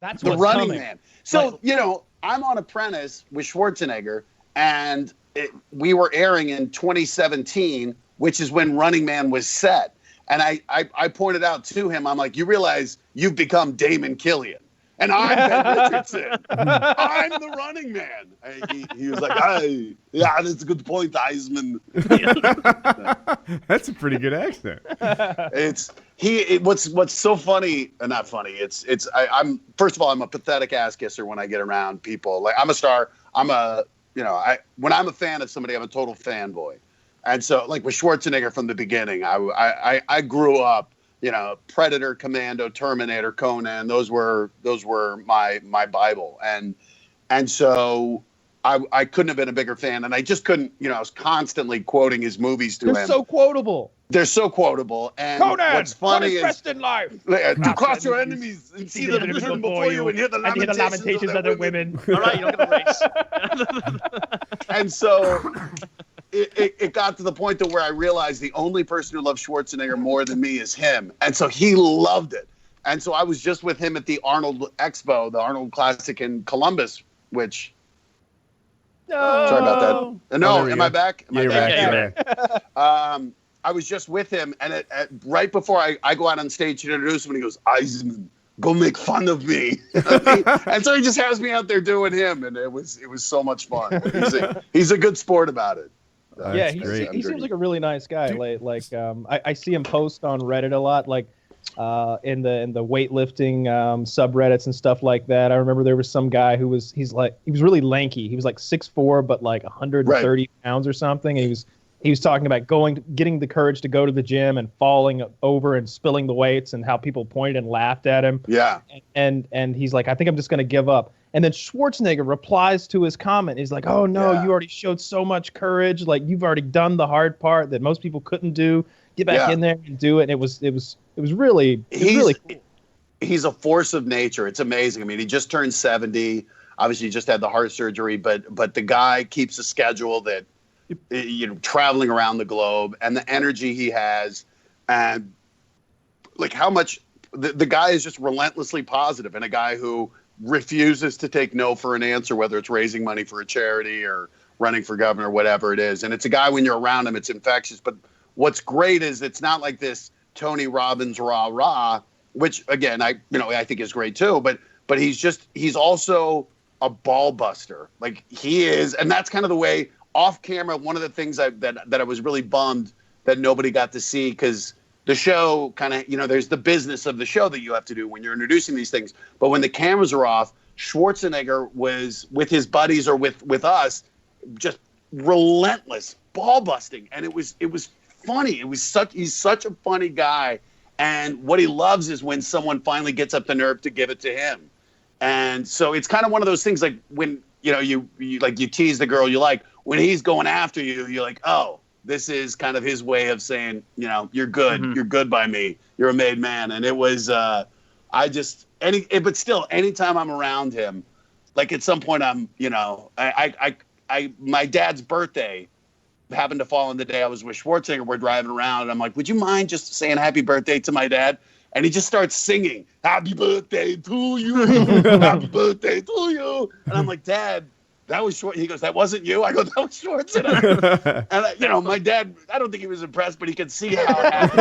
That's the what's Running coming. Man. So, I'm on Apprentice with Schwarzenegger, and we were airing in 2017, which is when Running Man was set. And I pointed out to him, I'm like, you realize you've become Damon Killian. And I'm Ben Richardson. I'm the Running Man. He was like, hey, yeah, that's a good point, Heisman. That's a pretty good accent. What's so funny, not funny. I'm first of all, I'm a pathetic ass kisser when I get around people. Like, I'm a star. When I'm a fan of somebody, I'm a total fanboy. And so, like with Schwarzenegger from the beginning, I grew up. Predator, Commando, Terminator, Conan. Those were my Bible, and so I couldn't have been a bigger fan, and I just couldn't. I was constantly quoting his movies to him. They're so quotable. And Conan, what's funny is best in life. To cross your enemies and see them before you, and hear the lamentations of the women. All right, you don't get a race. And so. It got to the point where I realized the only person who loves Schwarzenegger more than me is him. And so he loved it. And so I was just with him at the Arnold Expo, the Arnold Classic in Columbus, which... No. Sorry about that. No, am I back? You're back. I was just with him, and right before I go out on stage to introduce him, and he goes, Eisman, go make fun of me. And so he just has me out there doing him, and it was so much fun. He's a good sport about it. Yeah, he seems like a really nice guy. I see him post on Reddit a lot, like in the weightlifting subreddits and stuff like that. I remember there was some guy he was really lanky. He was like 6'4", but like 130 pounds or something. And he was talking about getting the courage to go to the gym and falling over and spilling the weights, and how people pointed and laughed at him. Yeah. And he's like, I think I'm just going to give up. And then Schwarzenegger replies to his comment. He's like, oh, no, you already showed so much courage. Like, you've already done the hard part that most people couldn't do. Get back in there and do it. And it was really cool. He's a force of nature. It's amazing. I mean, he just turned 70. Obviously, he just had the heart surgery. But the guy keeps a schedule that, traveling around the globe, and the energy he has, and like how much the guy is just relentlessly positive, and a guy who refuses to take no for an answer, whether it's raising money for a charity or running for governor, whatever it is. And it's a guy, when you're around him, it's infectious. But what's great is it's not like this Tony Robbins rah-rah, which again, I think is great too, but he's also a ball buster. Like he is. And that's kind of the way off camera. One of the things that I was really bummed that nobody got to see, because the show kind of, there's the business of the show that you have to do when you're introducing these things. But when the cameras are off, Schwarzenegger was with his buddies or with us, just relentless ball busting. And it was funny. He's such a funny guy. And what he loves is when someone finally gets up the nerve to give it to him. And so it's kind of one of those things, like when, you tease the girl you like, when he's going after you, you're like, oh, this is kind of his way of saying, you're good. Mm-hmm. You're good by me. You're a made man. And it was, but still, anytime I'm around him, like at some point I'm, my dad's birthday happened to fall on the day I was with Schwarzenegger. We're driving around, and I'm like, would you mind just saying happy birthday to my dad? And he just starts singing, happy birthday to you, happy birthday to you. And I'm like, Dad, that was short. He goes, that wasn't you? I go, that was Schwarzenegger. And, my dad, I don't think he was impressed, but he could see how happy.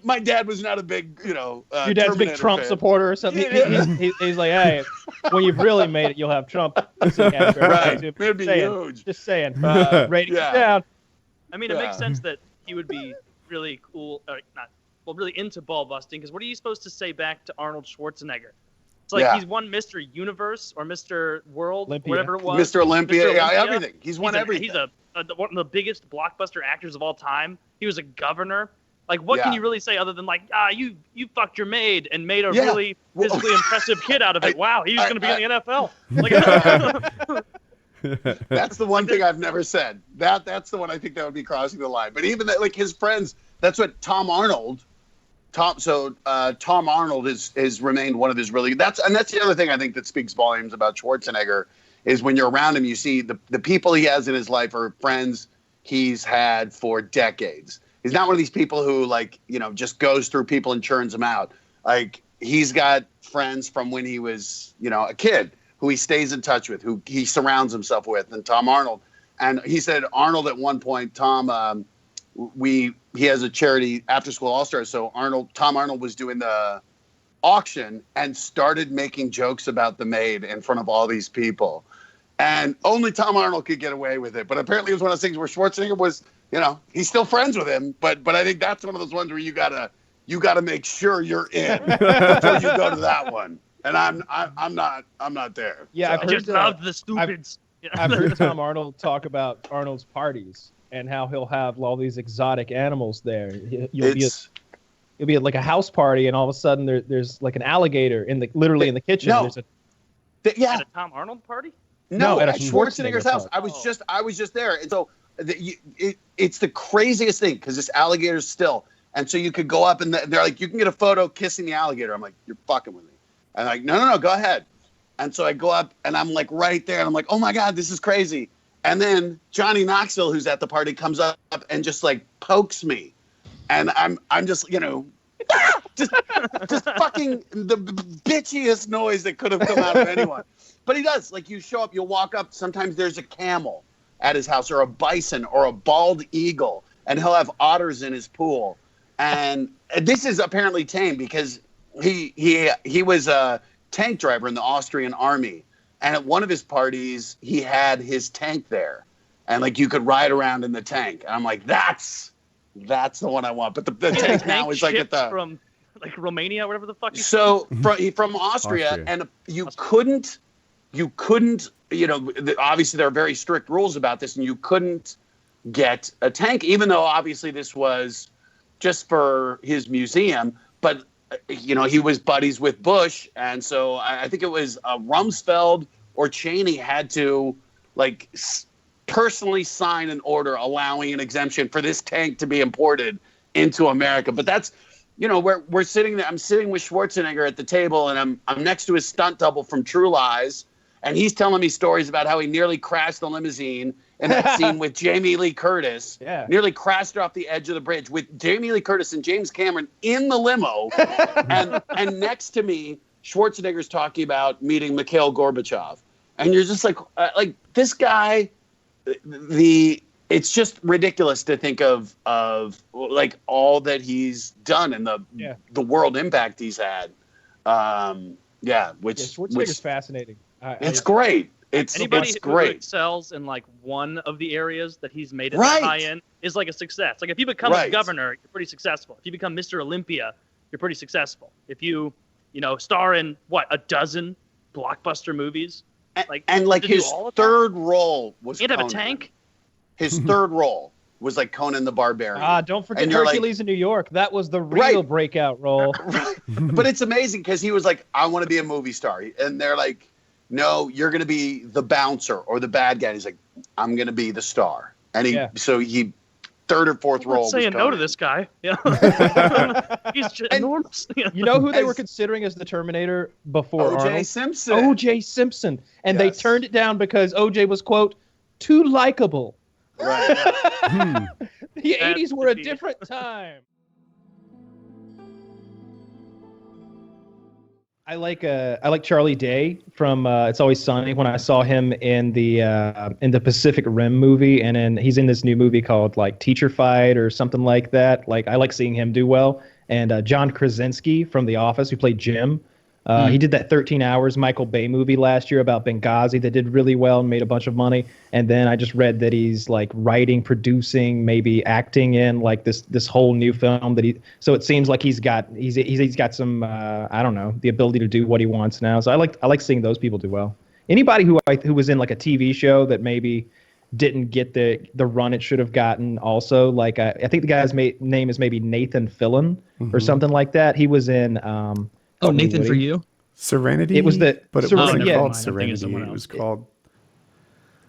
My dad was not a big, your dad's a big Trump fan. supporter or something. Yeah. He's like, hey, when you've really made it, you'll have Trump. Right. It'd be huge. Just saying. Ratings down. I mean, it makes sense that he would be really cool, really into ball busting, because what are you supposed to say back to Arnold Schwarzenegger? It's like he's won Mr. Universe or Mr. World, Olympia. whatever it was. Mr. Olympia, everything. He's won everything. He's one of the biggest blockbuster actors of all time. He was a governor. Like, what can you really say other than like, you fucked your maid and made a really physically impressive kid out of it? Wow, he's going to be in the NFL. Like, that's the one thing I've never said. That's the one I think that would be crossing the line. But even like his friends, that's what Tom Arnold has remained one of his really that's the other thing I think that speaks volumes about Schwarzenegger is when you're around him, you see the people he has in his life are friends he's had for decades. He's not one of these people who just goes through people and churns them out. Like he's got friends from when he was, a kid who he stays in touch with, who he surrounds himself with, and Tom Arnold. And he said Arnold at one point, Tom, he has a charity after school all-stars. So Tom Arnold was doing the auction and started making jokes about the maid in front of all these people. And only Tom Arnold could get away with it. But apparently it was one of those things where Schwarzenegger was, he's still friends with him. But I think that's one of those ones where you gotta make sure you're in before you go to that one. And I'm not there. Yeah, so. I just love the stupids. I've heard Tom Arnold talk about Arnold's parties and how he'll have all these exotic animals there. You'll be at like a house party, and all of a sudden there's like an alligator literally in the kitchen. No. There's At a Tom Arnold party? No, at Schwarzenegger's house. I was just there, and so it's the craziest thing because this alligator's still, and so you could go up and they're like, you can get a photo kissing the alligator. I'm like, you're fucking with me. And I'm like, no, go ahead. And so I go up and I'm like right there, and I'm like, oh my god, this is crazy. And then Johnny Knoxville, who's at the party, comes up and just like pokes me, and I'm just just fucking the bitchiest noise that could have come out of anyone. But he does. Like, you show up, you'll walk up. Sometimes there's a camel at his house, or a bison, or a bald eagle, and he'll have otters in his pool. And this is apparently tame because he was a tank driver in the Austrian army, and at one of his parties he had his tank there, and like you could ride around in the tank. And I'm like, that's the one I want. But the tank now is like at the from like Romania, whatever the fuck. So from Austria, and you couldn't. Obviously there are very strict rules about this, and you couldn't get a tank, even though obviously this was just for his museum. But he was buddies with Bush, and so I think it was Rumsfeld or Cheney had to personally sign an order allowing an exemption for this tank to be imported into America. But that's we're sitting there. I'm sitting with Schwarzenegger at the table, and I'm next to his stunt double from True Lies. And he's telling me stories about how he nearly crashed the limousine in that scene with Jamie Lee Curtis. Yeah. Nearly crashed off the edge of the bridge with Jamie Lee Curtis and James Cameron in the limo. and next to me, Schwarzenegger's talking about meeting Mikhail Gorbachev. And you're just like this guy, it's just ridiculous to think of like all that he's done and the world impact he's had. Schwarzenegger's fascinating. It's great. Anybody it's who great. excels in like one of the areas that he's made it that high in is like a success. Like if you become a governor, you're pretty successful. If you become Mr. Olympia, you're pretty successful. If you, star in a dozen blockbuster movies, and his third role was he'd have Conan. a tank. His third role was like Conan the Barbarian. Don't forget Hercules in New York. That was the real breakout role. But it's amazing because he was like, I want to be a movie star. And they're like, no, you're going to be the bouncer or the bad guy. And he's like, I'm going to be the star. And so he third or fourth role was saying Conan. no to this guy. Yeah. He's enormous. You know who they were considering as the Terminator before OJ Arnold? Simpson. OJ Simpson. And they turned it down because OJ was, quote, too likable. Right. The 80s were a different time. I like Charlie Day from It's Always Sunny. When I saw him in the Pacific Rim movie, and then he's in this new movie called like Teacher Fight or something like that. Like I like seeing him do well. And John Krasinski from The Office, who played Jim. He did that 13 Hours Michael Bay movie last year about Benghazi that did really well and made a bunch of money. And then I just read that he's like writing, producing, maybe acting in like this whole new film so it seems like he's got some I don't know, the ability to do what he wants now. So I like seeing those people do well. Anybody who was in like a TV show that maybe didn't get the run it should have gotten also, like I think the guy's name is maybe Nathan Fillion or something like that. He was in Nathan For You? Serenity? It was but it wasn't yeah. called Serenity. It was called...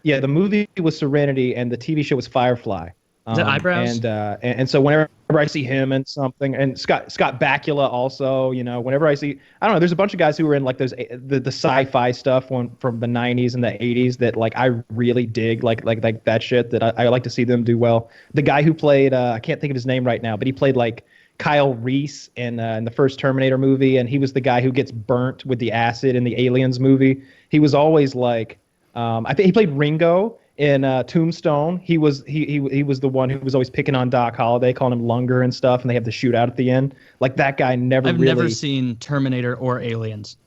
Yeah, the movie was Serenity, and the TV show was Firefly. The Eyebrows? And so whenever I see him in something, and Scott Bakula also, whenever I see, I don't know, there's a bunch of guys who were in like those the sci-fi stuff from the 90s and the 80s that like I really dig, like that shit that I like to see them do well. The guy who played, I can't think of his name right now, but he played like Kyle Reese in the first Terminator movie, and he was the guy who gets burnt with the acid in the Aliens movie. He was always like, I think he played Ringo in Tombstone. He was the one who was always picking on Doc Holliday, calling him Lunger and stuff, and they have the shootout at the end. Like that guy I've never seen Terminator or Aliens.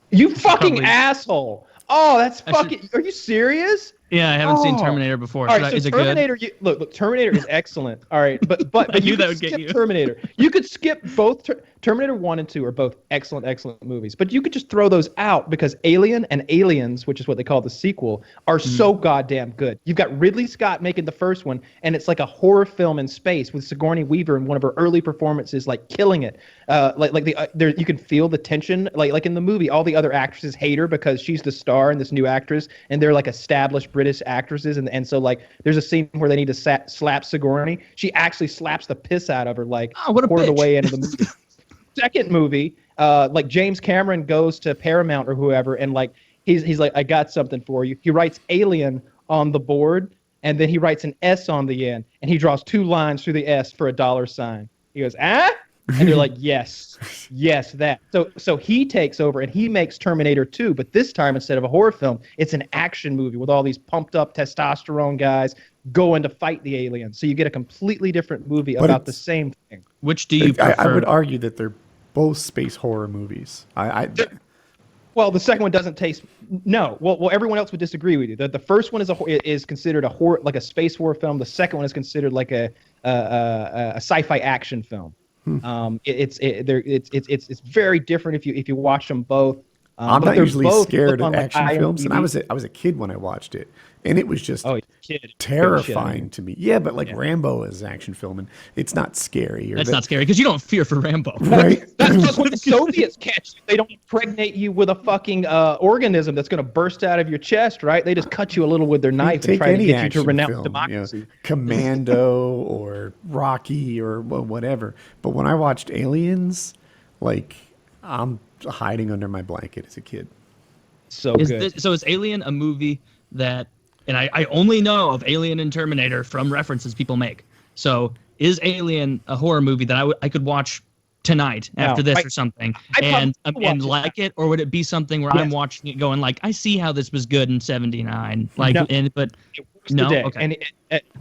You fucking asshole! Oh, that's fucking. Are you serious? Yeah, I haven't seen Terminator before. All right, is it Terminator, good? Look, Terminator is excellent. All right, but you could skip Terminator. You could skip both. Terminator 1 and 2 are both excellent movies, but you could just throw those out because Alien and Aliens, which is what they call the sequel, are so goddamn good. You've got Ridley Scott making the first one, and it's like a horror film in space with Sigourney Weaver in one of her early performances, like killing it. You can feel the tension, like in the movie. All the other actresses hate her because she's the star and this new actress, and they're like established British actresses, and so like there's a scene where they need to slap Sigourney. She actually slaps the piss out of her, like quarter of the way into the movie. Second movie, like James Cameron goes to Paramount or whoever, and like he's like, I got something for you. He writes Alien on the board, and then he writes an S on the end, and he draws 2 lines through the S for a $sign. He goes, ah? And they're like, yes, that. So he takes over and he makes Terminator 2, but this time instead of a horror film, it's an action movie with all these pumped up testosterone guys going to fight the aliens. So you get a completely different movie about the same thing. Which do you prefer? I would argue that they're both space horror movies. Well, the second one doesn't taste. No. Well, everyone else would disagree with you. The first one is considered a horror, like a space horror film. The second one is considered like a sci-fi action film. It's very different if you watch them both. I'm not usually scared of action films, and I was a kid when I watched it, and it was just terrifying to me. Yeah, but like Rambo is an action film, and it's not scary. That's not scary because you don't fear for Rambo, right? That's just what the Soviets catch. They don't impregnate you with a fucking organism that's going to burst out of your chest, right? They just cut you a little with their knife and try to get you to renounce democracy. Commando or Rocky or whatever. But when I watched Aliens, like I'm hiding under my blanket as a kid. So good. So is Alien a movie that, and I only know of Alien and Terminator from references people make. So is Alien a horror movie that I could watch tonight after this or something and like it, or would it be something where I'm watching it going like, I see how this was good in '79, like, no, okay. And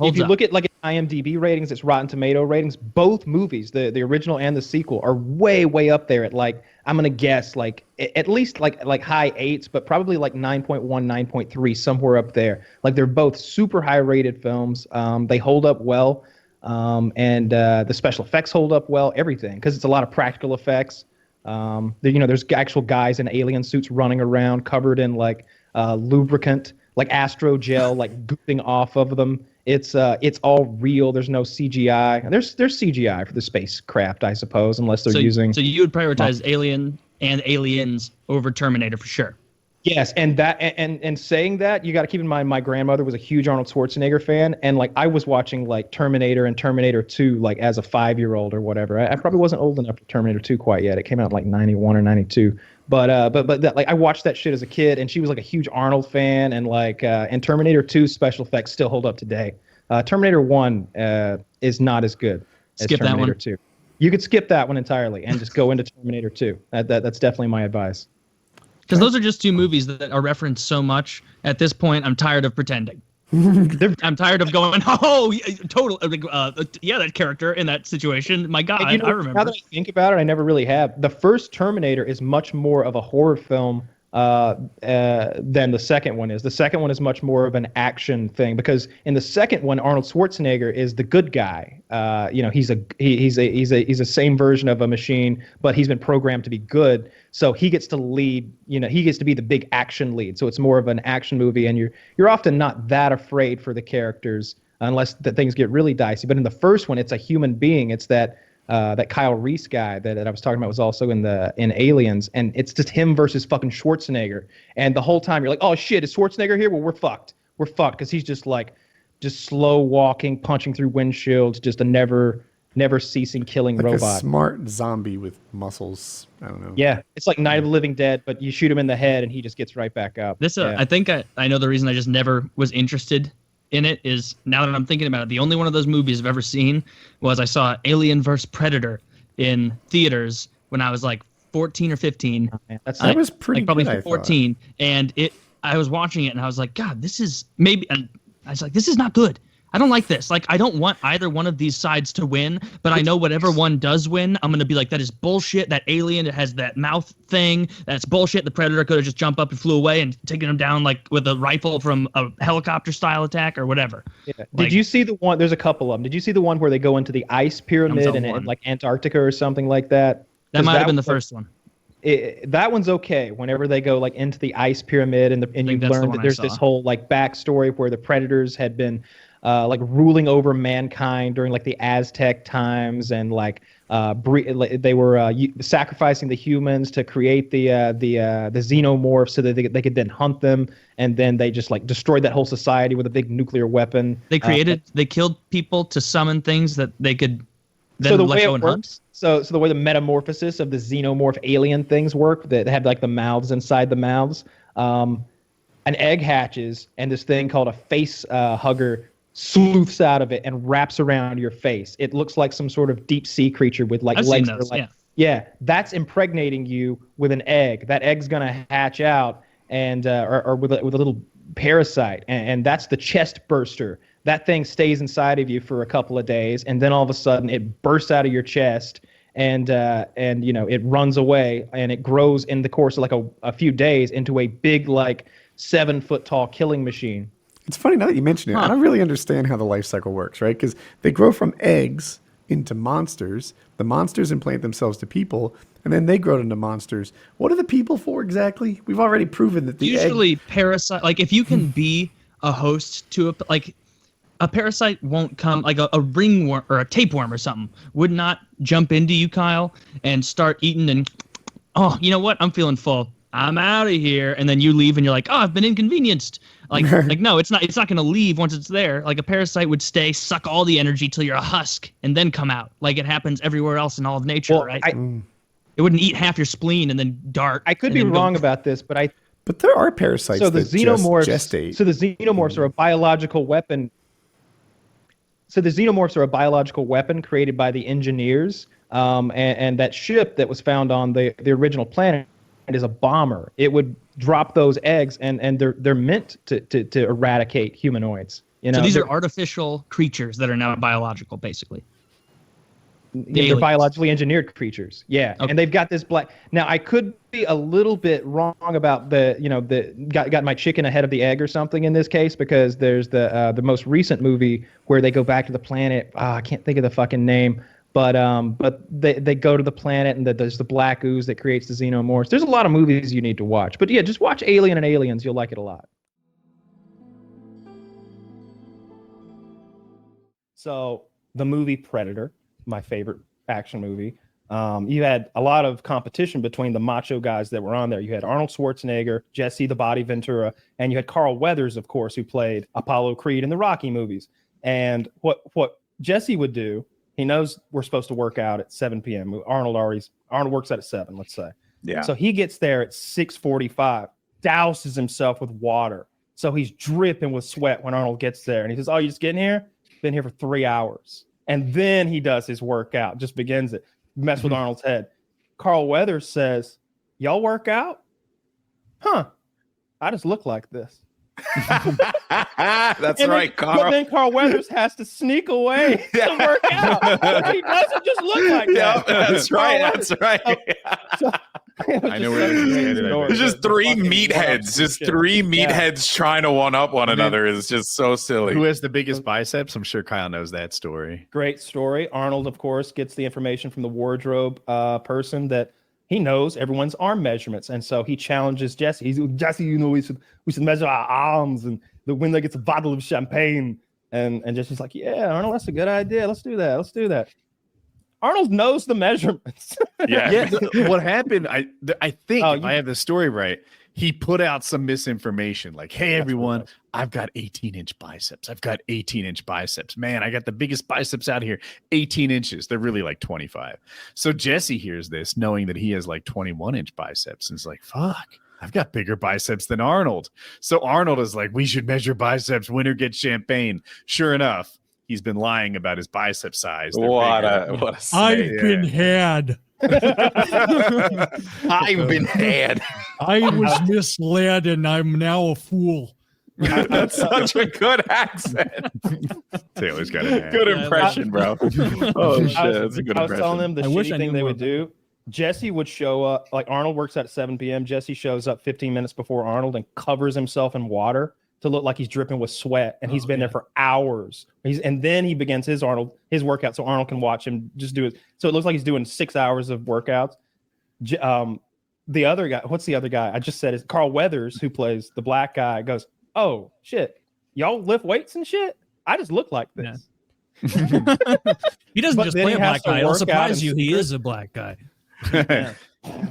if you look at like IMDb ratings, it's Rotten Tomato ratings. Both movies, the original and the sequel, are way up there at like, I'm gonna guess like at least like high 8s, but probably like 9.1, 9.3, somewhere up there. Like they're both super high rated films. They hold up well, and the special effects hold up well. Everything, because it's a lot of practical effects. There's actual guys in alien suits running around covered in like lubricant, like astrogel, like gooping off of them. It's all real. There's no CGI. There's CGI for the spacecraft, I suppose, unless they're using. So you would prioritize Alien and Aliens over Terminator for sure. Yes, and saying that, you got to keep in mind my grandmother was a huge Arnold Schwarzenegger fan, and like I was watching like Terminator and Terminator 2 like as a 5-year-old or whatever. I probably wasn't old enough for Terminator 2 quite yet. It came out in like 91 or 92. But like I watched that shit as a kid, and she was like a huge Arnold fan, and like and Terminator 2 special effects still hold up today. Terminator 1 is not as good as Terminator 2. You could skip that one entirely and just go into Terminator 2. That's definitely my advice. Because those are just two movies that are referenced so much. At this point, I'm tired of pretending. I'm tired of going, that character in that situation. My God, I remember. Now that I think about it, I never really have. The first Terminator is much more of a horror film than the second one is. The second one is much more of an action thing, because in the second one, Arnold Schwarzenegger is the good guy. He's a same version of a machine, but he's been programmed to be good. So he gets to lead. He gets to be the big action lead. So it's more of an action movie, and you're often not that afraid for the characters unless things get really dicey. But in the first one, it's a human being. It's that Kyle Reese guy that I was talking about was also in Aliens, and it's just him versus fucking Schwarzenegger. And the whole time you're like, oh shit, is Schwarzenegger here? Well, we're fucked because he's just slow walking, punching through windshields, just a never ceasing killing robot. A smart zombie with muscles. I don't know. Yeah, it's like Night of the Living Dead, but you shoot him in the head and he just gets right back up. I think I know the reason I just never was interested in it is, now that I'm thinking about it, the only one of those movies I've ever seen was I saw Alien vs. Predator in theaters when I was like 14 or 15. That was pretty like, probably good, 14, and I was watching it and I was like, God, this is maybe. And I was like, this is not good. I don't like this. Like, I don't want either one of these sides to win, but I know whatever one does win, I'm going to be like, that is bullshit. That alien that has that mouth thing, that's bullshit. The Predator could have just jumped up and flew away and taken him down like with a rifle from a helicopter style attack or whatever. Yeah. Like, did you see the one? There's a couple of them. Did you see the one where they go into the ice pyramid in like Antarctica or something like that? That might have been the first one. That one's okay. Whenever they go like into the ice pyramid and you learn that there's this whole like backstory where the predators had been like ruling over mankind during like the Aztec times, and like they were sacrificing the humans to create the xenomorphs so that they could then hunt them, and then they just like destroyed that whole society with a big nuclear weapon. They killed people to summon things that they could then let go and hunt. So the way the metamorphosis of the xenomorph alien things work, that have like the mouths inside the mouths, an egg hatches, and this thing called a face hugger sleuths out of it and wraps around your face. It looks like some sort of deep sea creature with like legs. Yeah, that's impregnating you with an egg. That egg's gonna hatch out and or with a little parasite, and that's the chest burster. That thing stays inside of you for a couple of days, and then all of a sudden it bursts out of your chest, and you know, it runs away, and it grows in the course of like a few days into a big like 7-foot tall killing machine. It's funny now that you mention it. I don't really understand how the life cycle works, right? Because they grow from eggs into monsters. The monsters implant themselves to people, and then they grow into monsters. What are the people for exactly? We've already proven that the usually parasite. Like if you can be a host to a parasite won't come, like a ringworm or a tapeworm or something would not jump into you, Kyle, and start eating and, oh, you know what? I'm feeling full. I'm out of here. And then you leave and you're like, oh, I've been inconvenienced. Like no, it's not going to leave once it's there. Like a parasite would stay, suck all the energy till you're a husk and then come out. Like it happens everywhere else in all of nature, right? It wouldn't eat half your spleen and then dart. I could be wrong about this, but there are parasites that xenomorphs, gestate. So the xenomorphs are a biological weapon. So the xenomorphs are a biological weapon created by the engineers, and that ship that was found on the original planet is a bomber. It would drop those eggs, and they're meant to eradicate humanoids. You know, so these are artificial creatures that are now biological, basically. They're biologically engineered creatures. Yeah, okay. And they've got this black. Now I could be a little bit wrong about got my chicken ahead of the egg or something in this case, because there's the most recent movie where they go back to the planet. I can't think of the fucking name. But they go to the planet, and there's the black ooze that creates the xenomorphs. There's a lot of movies you need to watch. But yeah, just watch Alien and Aliens. You'll like it a lot. So the movie Predator, my favorite action movie. You had a lot of competition between the macho guys that were on there. You had Arnold Schwarzenegger, Jesse the Body Ventura, and you had Carl Weathers, of course, who played Apollo Creed in the Rocky movies. And what Jesse would do, he knows we're supposed to work out at 7 p.m. Arnold works out at 7, let's say. Yeah. So he gets there at 6:45, douses himself with water. So he's dripping with sweat when Arnold gets there. And he says, oh, you just getting here? Been here for 3 hours. And then he does his workout, just begins it. Mess with Arnold's head. Carl Weathers says, y'all work out? Huh. I just look like this. That's right, Carl. But then Carl Weathers has to sneak away to work out. He doesn't just look like that. That's right. That's right. I know where this is. There's just three meatheads. Just three meatheads trying to one up one another is just so silly. Who has the biggest biceps? I'm sure Kyle knows that story. Great story. Arnold, of course, gets the information from the wardrobe person that he knows everyone's arm measurements, and so he challenges Jesse. He's Jesse, you know, we should measure our arms, and the winner gets a bottle of champagne. And Jesse's like, yeah, Arnold, that's a good idea. Let's do that. Arnold knows the measurements. Yeah. What happened? I think if I have the story right, he put out some misinformation like, hey, everyone, I've got 18-inch biceps. Man, I got the biggest biceps out here, 18 inches. They're really like 25. So Jesse hears this knowing that he has like 21-inch biceps and is like, fuck, I've got bigger biceps than Arnold. So Arnold is like, we should measure biceps. Winner gets champagne. Sure enough, he's been lying about his bicep size. What a snake. I've been had. I've been had. I was misled, and I'm now a fool. That's such a good accent. Taylor's got a good impression, bro. Oh shit, that's a good impression. I was telling them the shitty thing they would more. do. Jesse would show up, like Arnold works at 7 p.m. Jesse shows up 15 minutes before Arnold and covers himself in water to look like he's dripping with sweat, and he's been there for hours. And then he begins his workout, so Arnold can watch him just do it. So it looks like he's doing 6 hours of workouts. The other guy, what's the other guy? I just said is Carl Weathers, who plays the black guy, goes, "Oh shit, y'all lift weights and shit? I just look like this." Yeah. He doesn't just play a black guy. It'll surprise you. He is a black guy. Yeah.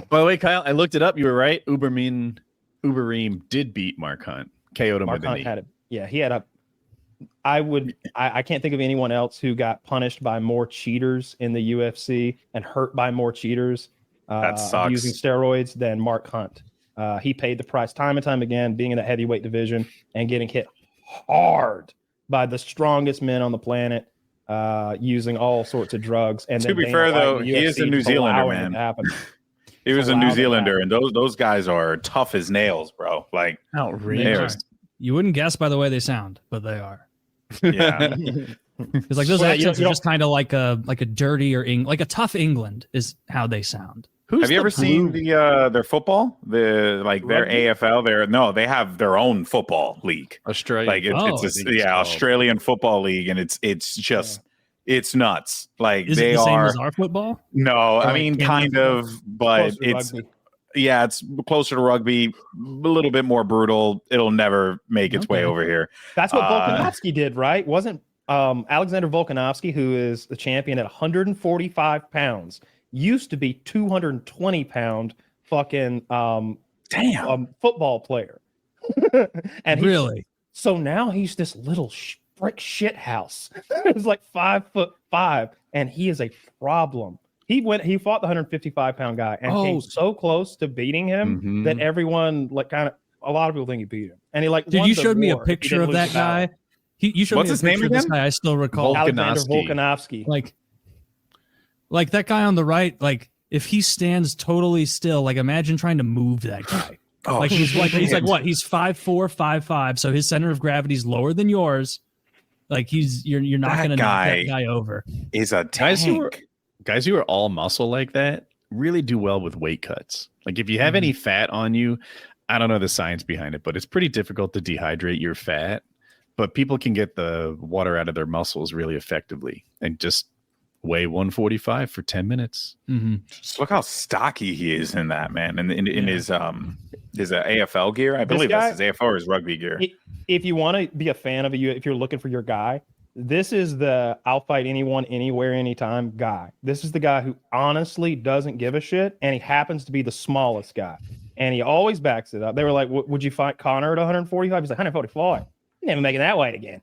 By the way, Kyle, I looked it up. You were right. Uberreem did beat Mark Hunt. KO'd him Mark with a Hunt knee. had it. Yeah, he had a. I can't think of anyone else who got punished by more cheaters in the UFC and hurt by more cheaters using steroids than Mark Hunt. He paid the price time and time again, being in the heavyweight division and getting hit hard by the strongest men on the planet, using all sorts of drugs. And to be fair, though, he is a New Zealander, man. He was a New Zealander, and those guys are tough as nails, bro. Like outrageous. You wouldn't guess by the way they sound, but they are. Yeah. It's like those accents are just kind of like a dirty or like a tough England is how they sound. Have you ever seen their football? Their AFL. They have their own football league. Australia. Like it's Australian football league, and it's just it's nuts. Like is it the same as our football? No, I mean kind of, but it's it's closer to rugby, a little bit more brutal. It'll never make its way over here. That's what Volkanovski did, right? Wasn't Alexander Volkanovski, who is the champion at 145 pounds, used to be 220-pound fucking football player. And really? So now he's this little brick shit house. It's like 5'5", and he is a problem. He fought the 155-pound guy and came so close to beating him that everyone a lot of people think he beat him. And he dude, you showed me a picture of that guy. You showed What's me his a picture name of this again? guy. I still recall Alexander Volkanovski. Like that guy on the right. Like if he stands totally still, like imagine trying to move that guy. He's like what? He's 5'4", 5'5", so his center of gravity is lower than yours. Like you're not going to knock that guy over. Is a tank. Guys who are all muscle like that really do well with weight cuts. Like if you have any fat on you, I don't know the science behind it, but it's pretty difficult to dehydrate your fat. But people can get the water out of their muscles really effectively and just weigh 145 for 10 minutes. Just look how stocky he is in that, man. And in his AFL gear, I believe that's his AFL or his rugby gear. If you want to be a fan of if you're looking for your guy, this is the I'll fight anyone, anywhere, anytime guy. This is the guy who honestly doesn't give a shit, and he happens to be the smallest guy. And he always backs it up. They were like, would you fight Connor at 145? He's like, 145. You're never making that weight again.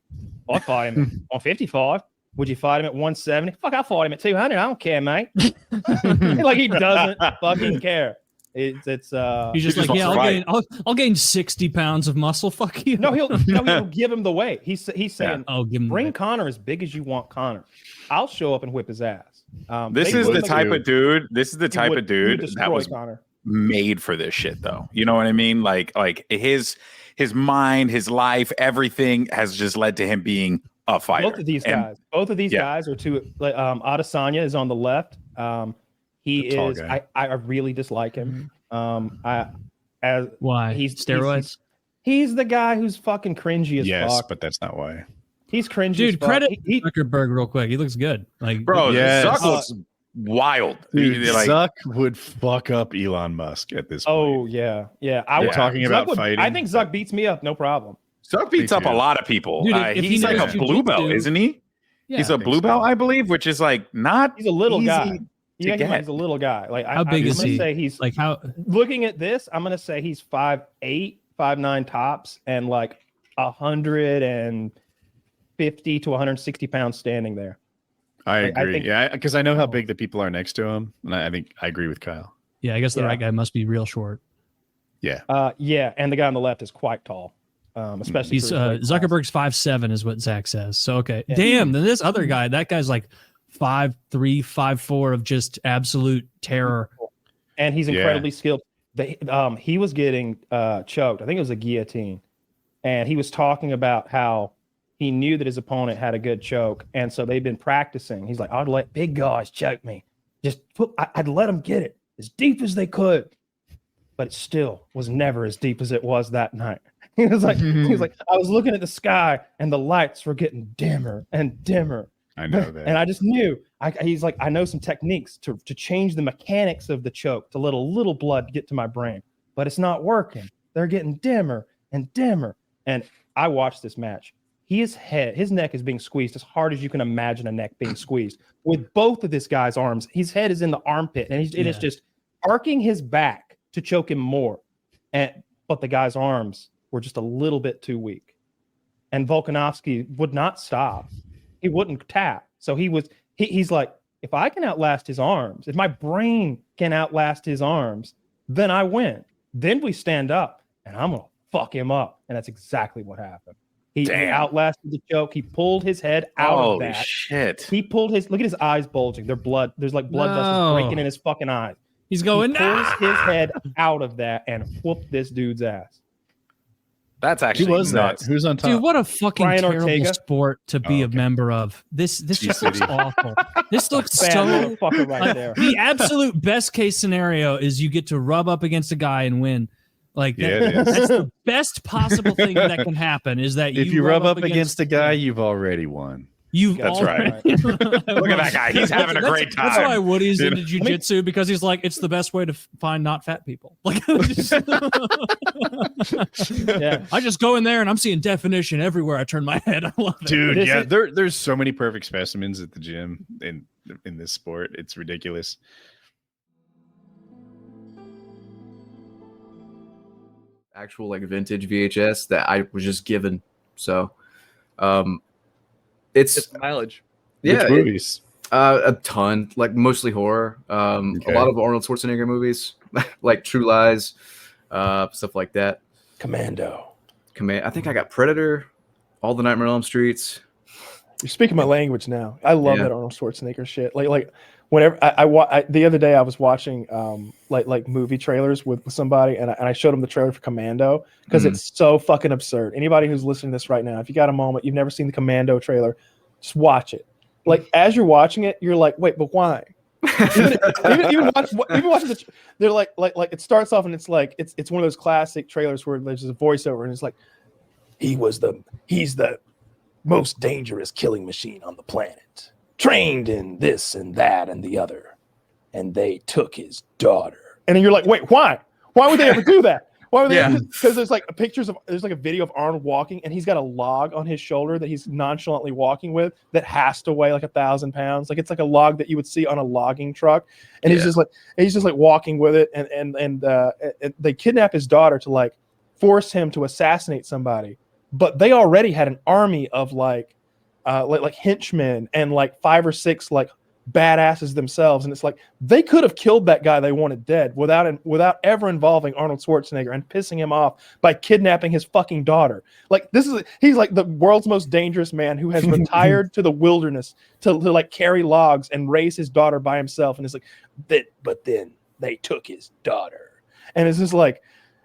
I fought him at 155. Would you fight him at 170? Fuck, I'll fight him at 200. I don't care, mate. Like he doesn't fucking care. He's just like, I'll gain 60 pounds of muscle. Fuck you. No, he'll give him the weight. He's saying, bring Connor as big as you want Connor. I'll show up and whip his ass. This is the type of dude that was Connor. Made for this shit, though. You know what I mean? Like his mind, his life, everything has just led to him being a fighter. Both of these guys are two. Adesanya is on the left. He is. I really dislike him. Why? He's steroids. He's the guy who's fucking cringy as fuck. Yes, but that's not why. He's cringy. Dude, as fuck. credit Zuckerberg real quick. He looks good. Like, bro, Zuck looks wild. Dude, Zuck would fuck up Elon Musk at this point. Oh yeah. We're talking about fighting. I think Zuck beats me up, no problem. Zuck beats up a lot of people. Dude, he's like a blue belt, isn't he? Yeah, he's a blue belt, I believe, which is like not. He's a little easy guy. Yeah, he's a little guy. Like how big is he? Say he's like how. Looking at this, I'm gonna say he's 5'8", 5'9" tops, and like 150 to 160 pounds standing there. I agree. Because I know how big the people are next to him, and I think I agree with Kyle. Yeah, I guess the right guy must be real short. Yeah. And the guy on the left is quite tall. especially he's Zuckerberg's 5'7" is what Zach says. So okay, damn. Then this other guy, that guy's like 5'3", 5'4" of just absolute terror, and he's incredibly skilled. He was getting choked. I think it was a guillotine, and he was talking about how he knew that his opponent had a good choke, and so they've been practicing. He's like, I'd let big guys choke me. I'd let them get it as deep as they could, but it still was never as deep as it was that night. He was like, I was looking at the sky and the lights were getting dimmer and dimmer. I know that. And I just knew. He's like, I know some techniques to change the mechanics of the choke to let a little blood get to my brain, but it's not working. They're getting dimmer and dimmer. And I watched this match. His neck is being squeezed as hard as you can imagine a neck being squeezed with both of this guy's arms. His head is in the armpit, and it's just arcing his back to choke him more. But the guy's arms were just a little bit too weak. And Volkanovski would not stop. He wouldn't tap. So he's like, if I can outlast his arms, if my brain can outlast his arms, then I win. Then we stand up and I'm going to fuck him up. And that's exactly what happened. He outlasted the choke. He pulled his head out of that. Holy shit. He pulled look at his eyes bulging. There's like blood vessels breaking in his fucking eyes. He's going, he pulls his head out of that and whooped this dude's ass. That's actually nuts. Who's on top? Dude, what a fucking Brian terrible Ortega? Sport to be a member of. This just looks awful. This looks so motherfucker right there. The absolute best case scenario is you get to rub up against a guy and win. Like that's the best possible thing that can happen is that if you rub up against a guy, you've already won. That's right. Look at that guy. He's having a great time. That's why Woody's into jiu-jitsu, because he's like, it's the best way to find not fat people. Like, I just go in there and I'm seeing definition everywhere I turn my head. I love it. Dude, there's so many perfect specimens at the gym in this sport. It's ridiculous. Actual like vintage VHS that I was just given. So it's mileage. Yeah, movies. A ton, like mostly horror. A lot of Arnold Schwarzenegger movies, like True Lies, stuff like that. Commando. I think I got Predator, all the Nightmare on Elm Streets. You're speaking my language now. I love that Arnold Schwarzenegger shit. Like whenever I the other day I was watching like movie trailers with somebody and I showed them the trailer for Commando because it's so fucking absurd. Anybody who's listening to this right now, if you got a moment, you've never seen the Commando trailer, just watch it. Like as you're watching it, you're like, wait, but why? even watching they're like it starts off and it's like it's one of those classic trailers where there's a voiceover and it's like he's the most dangerous killing machine on the planet, trained in this and that and the other, and they took his daughter. And then you're like, wait, why would they ever do that? Why would they? Because there's like there's like a video of Arnold walking and he's got a log on his shoulder that he's nonchalantly walking with that has to weigh like 1,000 pounds. Like it's like a log that you would see on a logging truck, and he's just like walking with it, and they kidnap his daughter to like force him to assassinate somebody, but they already had an army of like henchmen and like 5 or 6 like badasses themselves, and it's like they could have killed that guy they wanted dead without ever involving Arnold Schwarzenegger and pissing him off by kidnapping his fucking daughter. Like he's like the world's most dangerous man who has retired to the wilderness to like carry logs and raise his daughter by himself, and it's like but then they took his daughter, and it's just like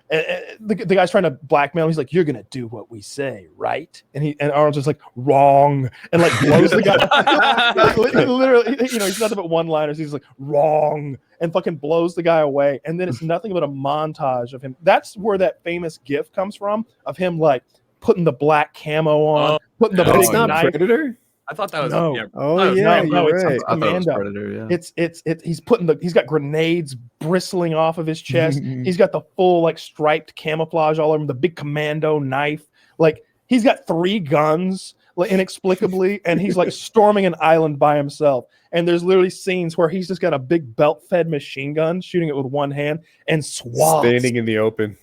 the guy's trying to blackmail him. He's like, "You're gonna do what we say, right?" And Arnold's just like, "Wrong," and like blows the guy. Literally, he's nothing but one-liners. He's like, "Wrong," and fucking blows the guy away. And then it's nothing but a montage of him. That's where that famous GIF comes from of him like putting the black camo on, putting the big knife. Predator. I thought that was no. It's Commando. Predator, yeah. He's got grenades bristling off of his chest. He's got the full like striped camouflage all over him, the big Commando knife. Like he's got 3 guns like, inexplicably, and he's like storming an island by himself. And there's literally scenes where he's just got a big belt-fed machine gun, shooting it with one hand, and standing in the open,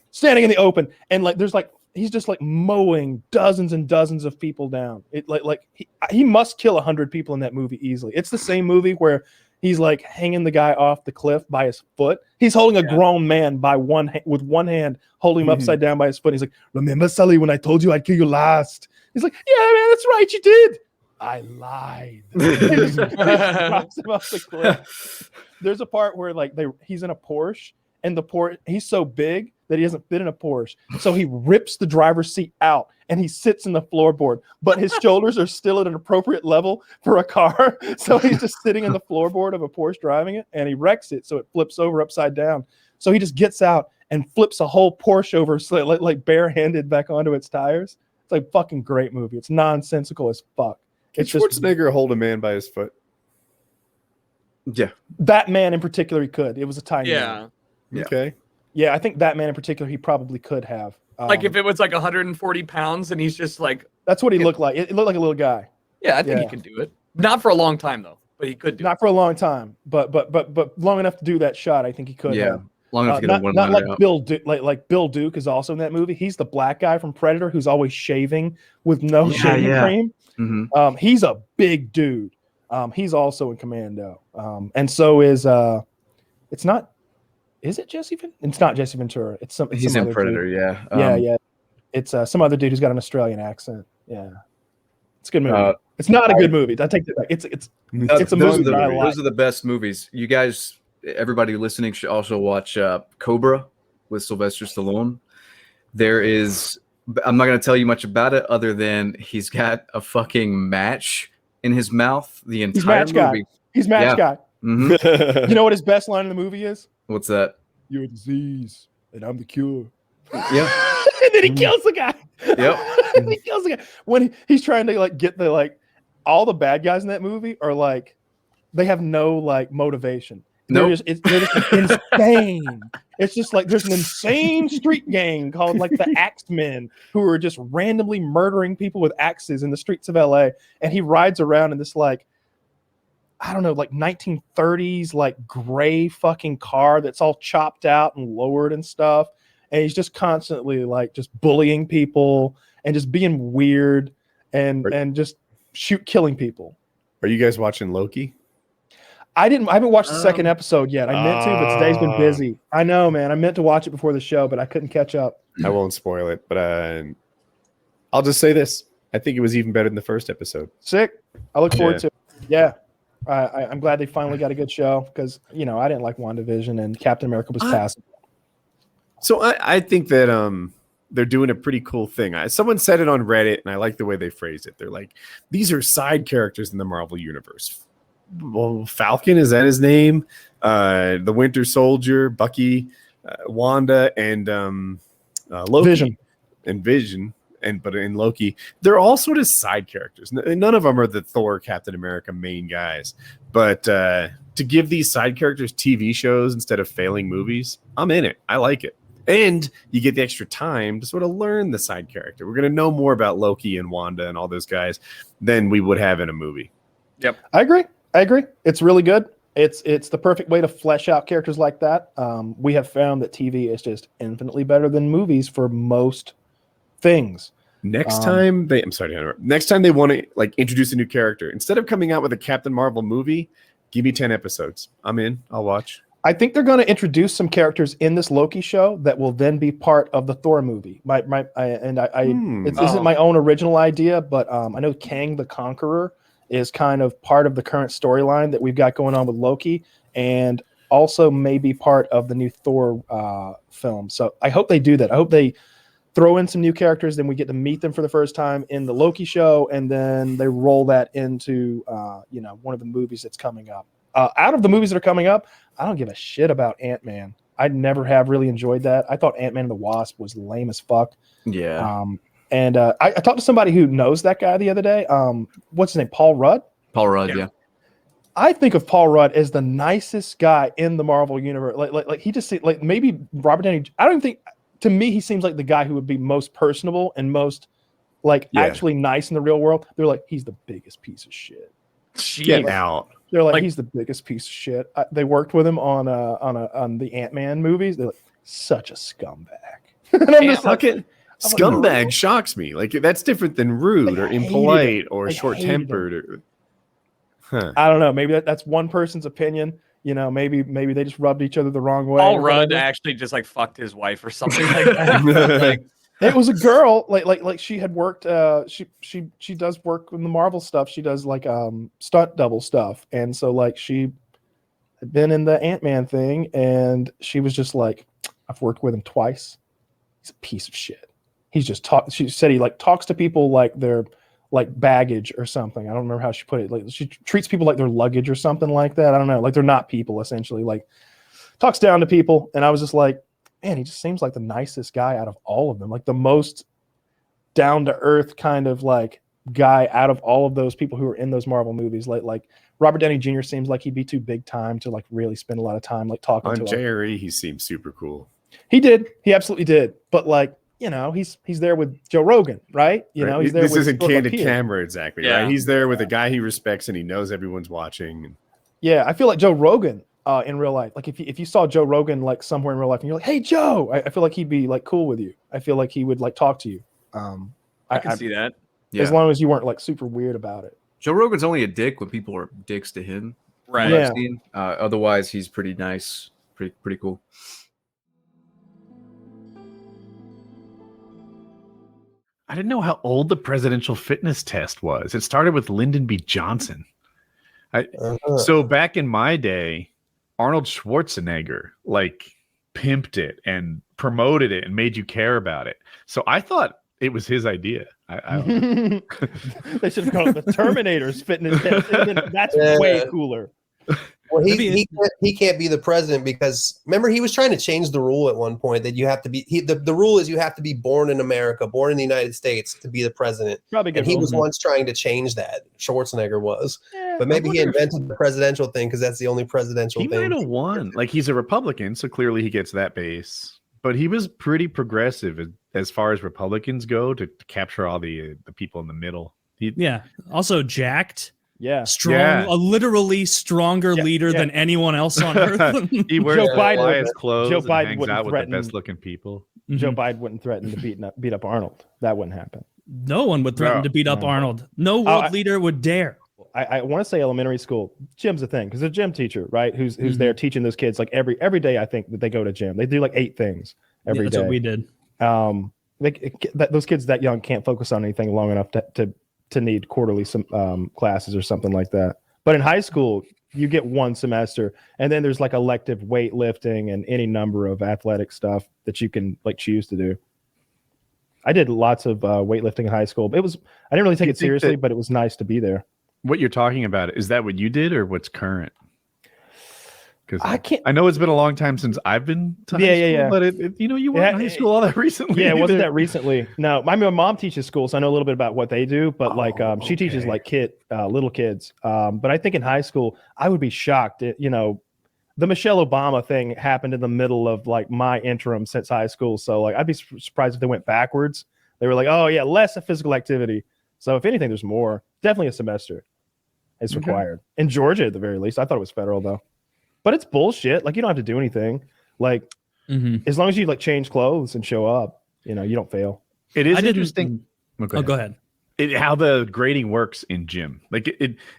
and like there's like. He's just like mowing dozens and dozens of people down. It he must kill 100 people in that movie easily. It's the same movie where He's like hanging the guy off the cliff by his foot. He's holding a grown man by with one hand, holding him upside down by his foot. He's like, remember, Sully, when I told you I'd kill you last? He's like, yeah, man, that's right, you did. I lied. He just drops him off the cliff. There's a part where like he's in a Porsche, and he's so big that he doesn't fit in a Porsche. So he rips the driver's seat out and he sits in the floorboard, but his shoulders are still at an appropriate level for a car. So he's just sitting in the floorboard of a Porsche driving it, and he wrecks it. So it flips over upside down. So he just gets out and flips a whole Porsche over like barehanded back onto its tires. It's like fucking great movie. It's nonsensical as fuck. Can Schwarzenegger hold a man by his foot? Yeah. That man in particular, he could. It was a tiny man. Okay. Yeah, I think that man in particular, he probably could have. Like if it was like 140 pounds and he's just like... That's what he looked like. It looked like a little guy. Yeah, I think he could do it. Not for a long time, though, but he could do it. Not for a long time, but long enough to do that shot, I think he could have. Long enough to get not like out. Like Bill Duke is also in that movie. He's the black guy from Predator who's always shaving with no shaving cream. Mm-hmm. He's a big dude. He's also in Commando. And so is it's not... Is it Jesse? It's not Jesse Ventura. It's some. He's in Predator, dude. Yeah. It's some other dude who's got an Australian accent. Yeah, it's a good movie. It's not a good movie. I take it back. It's a movie. Those are the best movies. You guys, everybody listening, should also watch Cobra with Sylvester Stallone. I'm not going to tell you much about it other than he's got a fucking match in his mouth the entire movie. He's match guy. Mm-hmm. You know what his best line in the movie is? What's that? You're a disease, and I'm the cure. Yeah. And then he kills the guy. Yep. He kills the guy. When he's trying to like get all the bad guys in that movie are like, they have no like motivation. Nope. They're just insane. It's just like there's an insane street gang called like the Axemen who are just randomly murdering people with axes in the streets of LA. And he rides around in this like, I don't know, like 1930s, like gray fucking car that's all chopped out and lowered and stuff. And he's just constantly like just bullying people and just being weird and just killing people. Are you guys watching Loki? I haven't watched the second episode yet. I meant to, but today's been busy. I know, man. I meant to watch it before the show, but I couldn't catch up. I won't spoil it, but I'll just say this. I think it was even better than the first episode. Sick. I look forward to it. Yeah. I'm glad they finally got a good show because, you know, I didn't like WandaVision and Captain America was passable. So I think that they're doing a pretty cool thing. Someone said it on Reddit, and I like the way they phrased it. They're like, these are side characters in the Marvel Universe. Well, Falcon, is that his name? The Winter Soldier, Bucky, Wanda, and Loki. Vision. But in Loki, they're all sort of side characters. None of them are the Thor, Captain America main guys. But to give these side characters TV shows instead of failing movies, I'm in it. I like it. And you get the extra time to sort of learn the side character. We're going to know more about Loki and Wanda and all those guys than we would have in a movie. Yep. I agree. It's really good. It's the perfect way to flesh out characters like that. We have found that TV is just infinitely better than movies for most things. Next time they want to like introduce a new character, instead of coming out with a Captain Marvel movie, give me 10 episodes. I'm in. I'll watch. I think they're going to introduce some characters in this Loki show that will then be part of the Thor movie. This isn't my own original idea, but I know Kang the Conqueror is kind of part of the current storyline that we've got going on with Loki, and also may be part of the new Thor film. So I hope they do that. I hope they throw in some new characters, then we get to meet them for the first time in the Loki show, and then they roll that into one of the movies that's coming up. Out of the movies that are coming up, I don't give a shit about Ant-Man. I never have really enjoyed that. I thought Ant-Man and the Wasp was lame as fuck. Yeah. And I talked to somebody who knows that guy the other day. What's his name? Paul Rudd? Paul Rudd, yeah. I think of Paul Rudd as the nicest guy in the Marvel universe. Like he just like maybe Robert Downey. I don't think, to me, he seems like the guy who would be most personable and most actually nice in the real world. They're like, he's the biggest piece of shit. Get out. They're like, he's the biggest piece of shit. They worked with him on the Ant-Man movies. They're like, such a scumbag. And I'm just like, scumbag shocks me. Like that's different than rude or impolite or short-tempered. I don't know. Maybe that's one person's opinion. Maybe they just rubbed each other the wrong way. Paul Rudd actually just like fucked his wife or something like that. Like, it was a girl. Like she had worked. She does work in the Marvel stuff. She does like stunt double stuff, and so like she had been in the Ant-Man thing, and she was just like, I've worked with him twice. He's a piece of shit. He's just She said he like talks to people like they're like baggage or something. I don't remember how she put it. Like she treats people like they're luggage or something like that. I don't know. Like they're not people essentially. Like talks down to people. And I was just like, man, he just seems like the nicest guy out of all of them. Like the most down to earth kind of like guy out of all of those people who are in those Marvel movies. Like Robert Downey Jr. seems like he'd be too big time to like really spend a lot of time like talking on to JRE. He seems super cool. He did. He absolutely did. But like, he's there with Joe Rogan, right? He's there. This isn't candid camera, exactly. Yeah. Right? He's there with a guy he respects and he knows everyone's watching. Yeah, I feel like Joe Rogan in real life. Like if you saw Joe Rogan like somewhere in real life and you're like, hey Joe, I feel like he'd be like cool with you. I feel like he would like talk to you. I can see that. As long as you weren't like super weird about it. Joe Rogan's only a dick when people are dicks to him. Right. Yeah. Otherwise, he's pretty nice, pretty cool. I didn't know how old the presidential fitness test was. It started with Lyndon B. Johnson. So back in my day, Arnold Schwarzenegger like pimped it and promoted it and made you care about it. So I thought it was his idea. I don't know. They should have called it the Terminator's fitness test. That's way cooler. Well, he can't be the president because remember he was trying to change the rule at one point that you have to be the rule is you have to be born in America, born in the United States to be the president. And he was once trying to change that. Schwarzenegger was, but maybe he invented the presidential thing because that's the only presidential thing. He might have won. Like he's a Republican, so clearly he gets that base. But he was pretty progressive as far as Republicans go to capture all the people in the middle. Also jacked. Yeah, strong, a literally stronger leader than anyone else on earth. He wears Joe Biden clothes. Joe and Biden hangs wouldn't out with threaten the best looking people. Joe Biden wouldn't threaten to beat up Arnold. That wouldn't happen. No one would threaten to beat up Arnold. No world leader would dare. I want to say elementary school. Gym's a thing because a gym teacher, right? Who's there teaching those kids like every day. I think that they go to gym. They do like 8 things every day. That's what we did. Those kids that young can't focus on anything long enough to need quarterly classes or something like that. But in high school, you get 1 semester, and then there's like elective weightlifting and any number of athletic stuff that you can like choose to do. I did lots of weightlifting in high school. I didn't really take it seriously, but it was nice to be there. What you're talking about, is that what you did or what's current? Because I know it's been a long time since I've been to high school, but you weren't in high school all that recently. Yeah, it wasn't that recently. No, my mom teaches school, so I know a little bit about what they do, but she teaches like little kids. But I think in high school, I would be shocked. The Michelle Obama thing happened in the middle of like my interim since high school. So like, I'd be surprised if they went backwards. They were like, oh yeah, less of physical activity. So if anything, there's more. Definitely a semester is required in Georgia at the very least. I thought it was federal though. But it's bullshit. Like you don't have to do anything. Like as long as you like change clothes and show up, you don't fail. It is interesting. Go ahead. How the grading works in gym. Like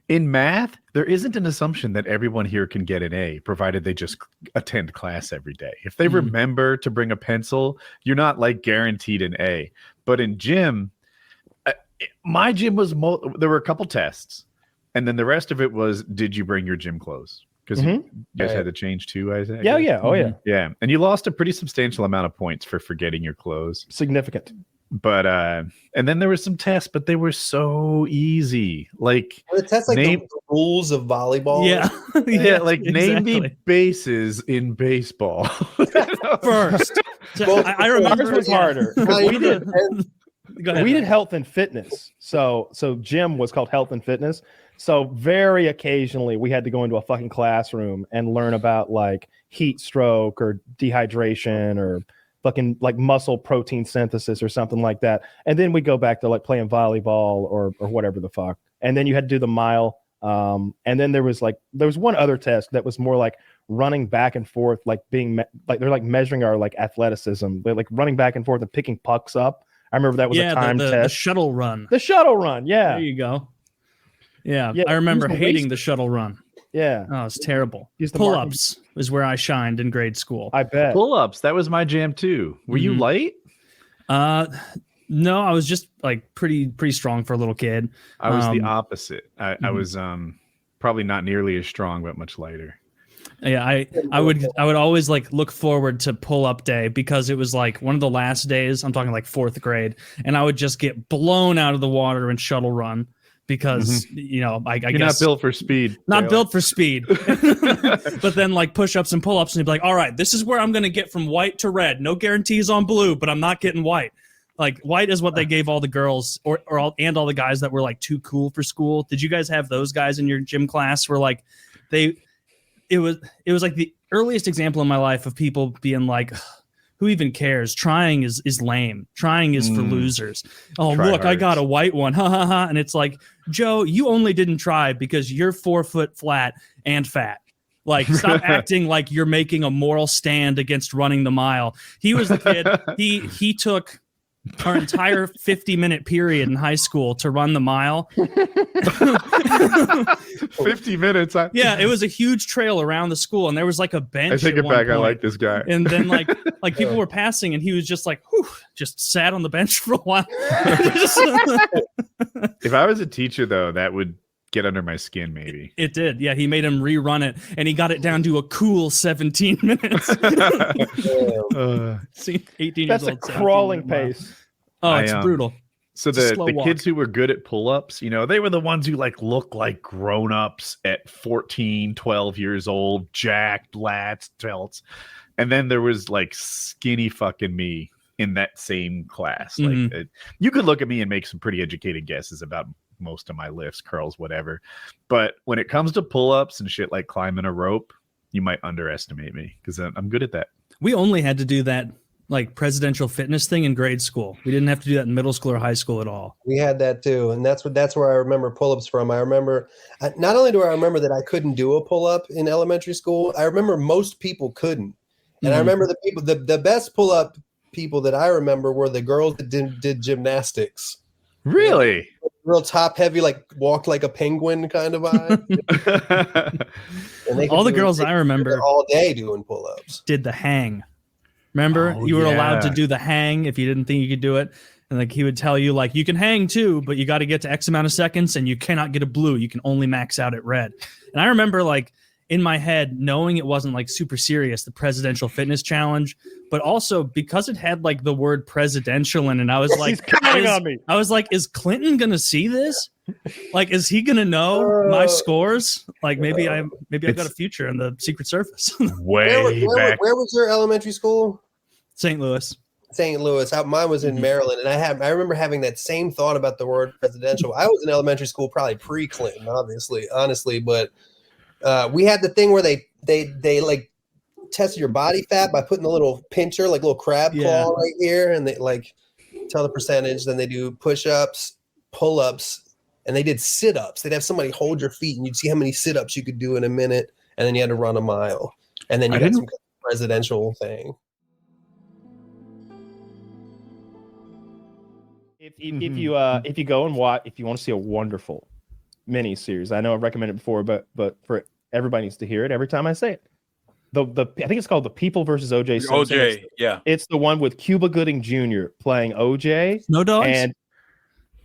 in math, there isn't an assumption that everyone here can get an A, provided they just attend class every day. If they remember to bring a pencil, you're not like guaranteed an A. But in gym, my gym was there were a couple tests, and then the rest of it was, did you bring your gym clothes? Because you guys had to change too, I think. Yeah. Oh, yeah. Yeah. And you lost a pretty substantial amount of points for forgetting your clothes. Significant. But, and then there were some tests, but they were so easy. Like, the tests like the rules of volleyball. Yeah. Yeah. Like, name the bases in baseball. First. I remember ours was harder. We did health and fitness. So gym was called health and fitness. So very occasionally we had to go into a fucking classroom and learn about like heat stroke or dehydration or fucking like muscle protein synthesis or something like that. And then we go back to like playing volleyball or whatever the fuck. And then you had to do the mile. And then there was one other test that was more like running back and forth, like they're like measuring our like athleticism. They're like running back and forth and picking pucks up. I remember that was a time test. The shuttle run. The shuttle run. Yeah. There you go. Yeah, I remember hating the shuttle run. Yeah. Oh, it's terrible. Pull-ups is where I shined in grade school. I bet. Pull-ups, that was my jam too. Were you light? No, I was just like pretty strong for a little kid. I was the opposite. I was probably not nearly as strong, but much lighter. Yeah, I would always like look forward to pull-up day because it was like one of the last days. I'm talking like 4th grade, and I would just get blown out of the water and shuttle run because you know I You're guess not built for speed. Not built for speed. But then like push-ups and pull-ups, and you'd be like, all right, this is where I'm gonna get from white to red. No guarantees on blue, but I'm not getting white. Like white is what they gave all the girls or all the guys that were like too cool for school. Did you guys have those guys in your gym class where like it was like the earliest example in my life of people being like, who even cares? Trying is lame. Trying is for losers. Oh, Try look, hard. I got a white one. Ha ha ha. And it's like, Joe, you only didn't try because you're 4 foot flat and fat. Like, stop acting like you're making a moral stand against running the mile. He was the kid. He took our entire 50-minute period in high school to run the mile. 50 minutes. Yeah, it was a huge trail around the school, and there was like a bench. I take it back. I like this guy. And then like people were passing, and he was just like, whew, just sat on the bench for a while. If I was a teacher, though, that would get under my skin, maybe. It did. Yeah, he made him rerun it, and he got it down to a cool 17 minutes. 18 That's years a old. crawling pace. Oh, it's brutal. So the kids who were good at pull-ups, you know, they were the ones who like look like grown-ups at 14, 12 years old, jacked, lats, delts. And then there was like skinny fucking me in that same class. Like you could look at me and make some pretty educated guesses about most of my lifts, curls, whatever. But when it comes to pull-ups and shit like climbing a rope, you might underestimate me because I'm good at that. We only had to do that like presidential fitness thing in grade school. We didn't have to do that in middle school or high school at all. We had that too, and that's where I remember pull-ups from. I remember not only do I remember that I couldn't do a pull-up in elementary school, I remember most people couldn't. And I remember the people, the best pull-up people that I remember were the girls that did gymnastics. Really? Real top heavy, like walked like a penguin kind of vibe. And all the girls I remember all day doing pull-ups did the hang. Remember, you were allowed to do the hang if you didn't think you could do it. And like he would tell you, like, you can hang too, but you got to get to X amount of seconds and you cannot get a blue. You can only max out at red. And I remember like in my head, knowing it wasn't like super serious, the presidential fitness challenge, but also because it had like the word presidential in it, I was like, I was like, is Clinton going to see this? Like, is he going to know my scores? Like maybe I've got a future in the Secret Service. Where was your elementary school? St. Louis. St. Louis. Mine was in Maryland, and I remember having that same thought about the word presidential. I was in elementary school, probably pre-Clinton, honestly, but we had the thing where they like tested your body fat by putting a little pincher, like a little crab claw right here, and they like tell the percentage. Then they do push-ups, pull-ups, and they did sit-ups. They'd have somebody hold your feet, and you'd see how many sit-ups you could do in a minute, and then you had to run a mile, and then you got some presidential thing. If you go and watch, if you want to see a wonderful mini series, I know I've recommended it before, but for everybody needs to hear it every time I say it. I think it's called The People versus OJ Simpson. OJ, It's the one with Cuba Gooding Jr. playing OJ. Snow Dogs? And